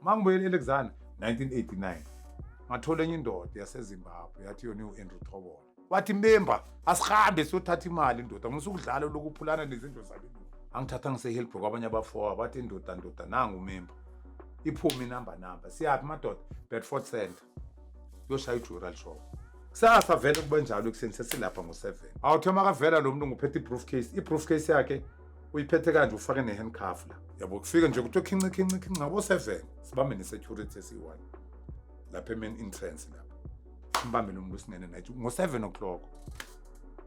Mangibuyele eLexana 1989 ngathola enye indoda yaseZimbabwe yathi yona uAndrew Thobola. Wathi Mbemba asihambe siyothatha imali indoda ngisukudlala lokuphulana nezinto zabelungu. Angithatha ngise-Hillbrook abanye abafowabo bathi indoda nangu uMemba. Iphume inamba siyaphi madoda Bedford Center yoshaya ijural shop. Kusasa vele kuba njalo ekuseni sesilapha ngo7. Awuthe makavela lo muntu nguphethe i-briefcase yakhe uyiphethe kanje ufake ne-handcuff la. Yabo kufika nje kuthiwa khinci ngabo7 sibambe ne-security esi1 lapha main entrance lapha. Mbambe lo muntu singene naye ngo7 o'clock.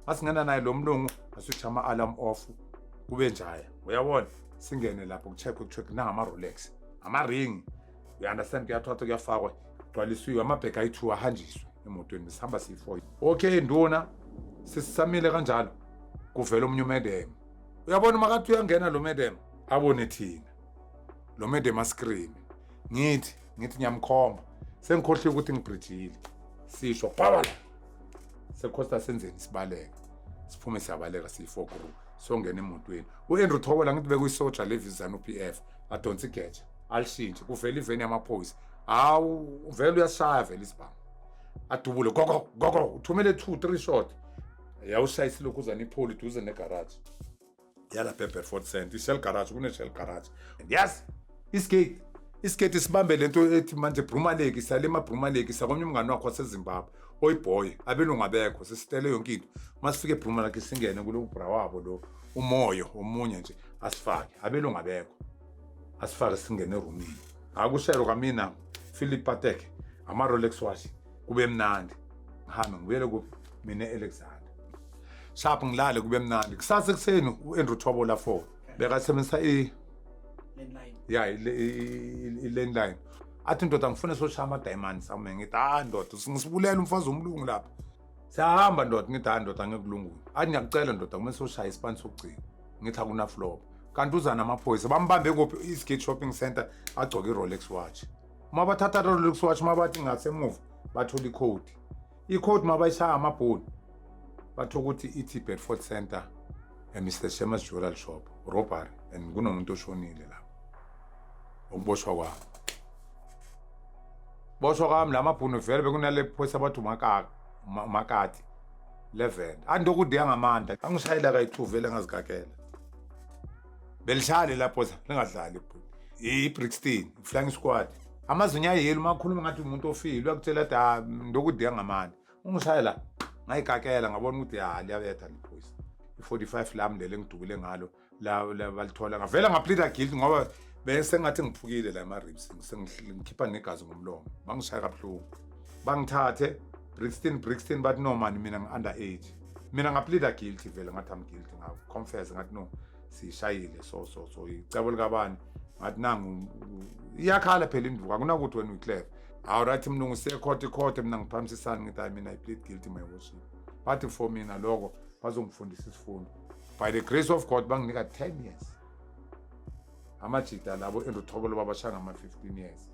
Masingena naye lo mlungu asitha ama-alarm off kube njaya. Uyabona singene lapho kucheck nangama Rolex ama-ring. You understand kuyathathwa kuyafakwa gcwalisiwe amabheka ayi2 ahanjiswe emotweni sihamba siyi4. Okay nduna sisisamile kanjalo kuvela omnye uMadam. Uyabona makathi uyangena lo Madam abone thina. Lo Madam ascream. Ngithi ngiyamkhomba. Sengikhohle ukuthi ngibridgile. Sisho baba la. Sekhosta senzeni sibaleka. Siphume siyabaleka siyi4 group. Songena emotweni. uAndrew Thobola ngithi bekuyisoja levisana uPF adonsa igeja. Alishintshe kuvela iveni yamaphoyisa. Hawu vele uyashaya vele isibhamu. Adubule gogo uthumele 2-3 shot. Yawushayisa lokuzana ipholi duze negarage. Yala Bedford Center ishell garage kune-shell garage. And yes iskate isibambe lento ethi manje Bruma Lake isale Bruma Lake sakomnye umngane wakho waseZimbabwe oyiboy abelungu abekho sisitele yonke into masifike eBruma Lake singene kulo bra wabo lo umoyo omunye nje asifake abelungu abekho asifake singene eroomini. Akushelo kamina Philip Patek ama Rolex watch kube mnandi ngihambe ngibuyele kuphi mina eAlexander shapho ngilale kube mnandi. Kusasa ekseni uAndrew Thobola 4 bekasebenzisa landline. Yeah, i-landline. Athi ndoda ngifuna soshaya ama-diamonds sami ngithi ndoda ngisibulela umfazi omlungu lapha. Siyahamba ndoda ngithi ndoda ngekulunguni. Athi ngiyakucela ndoda kumele soshaya isipani sokugcina. Ngithi akuna flop. Kanti uzana amaphoyisa bambambe kuphi iSgate Shopping Center agcoka iRolex watch. Uma bathatha iRolex watch mabathi ngasemuva bathola icode. Icode mabayishaya amabhoni. Batho ukuthi ithi Bedford Center Mr. Shemas Jewelry Shop robbery and kunomuntu oshonile lapho. Ukuboshwa kwami. Boshwa kwami lamabhunu vele bekunale phoyisa bathu makati 11. Andokudiya ngamandla. Angishayela kayi2 vele ngazigakela. Belishale lapho lingadlali ibhuti. iBrixton Flying Squad. Amazunya yelo makhuluma ngathi umuntu ofile uyakutshela da ndokudiya ngamandla. Ungishayela ngayigakela ngabona ukuthi liyabetha liphoyisa. I45 lami lele ngidubule ngalo la balithola ngavela ngaplida guilty ngoba bese ngathi ngiphukile la ama-ribs sengikhipha negazi ngomlomo bangishaya kabuhlungu bangithathe Brixton bathi no man mina ngi-underage mina ngaplida guilty vele ngathi am guilty confess ngathi no sishayile so icebo likabani ngathi nangu iyakhala phela induku akunakuthi wena uyiclever. Hawu right mnungu secourt mina ngiphamisisana ngithi mina I plead guilty my worship. Bathi for mina lokho bazongifundisa isifundo. By the grace of God banginika 10 years. Amajita labo Andrew Thobola babashaya ngama-15 years.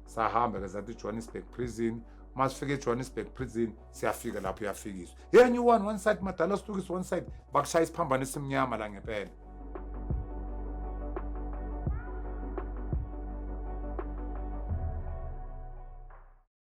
Sahamba ke zathi Johannesburg prison. Masifike eJohannesburg prison siyafika lapho yafikiswa. Hey you one side madala stukis one side bakushaya isiphambano esimnyama la ngempela.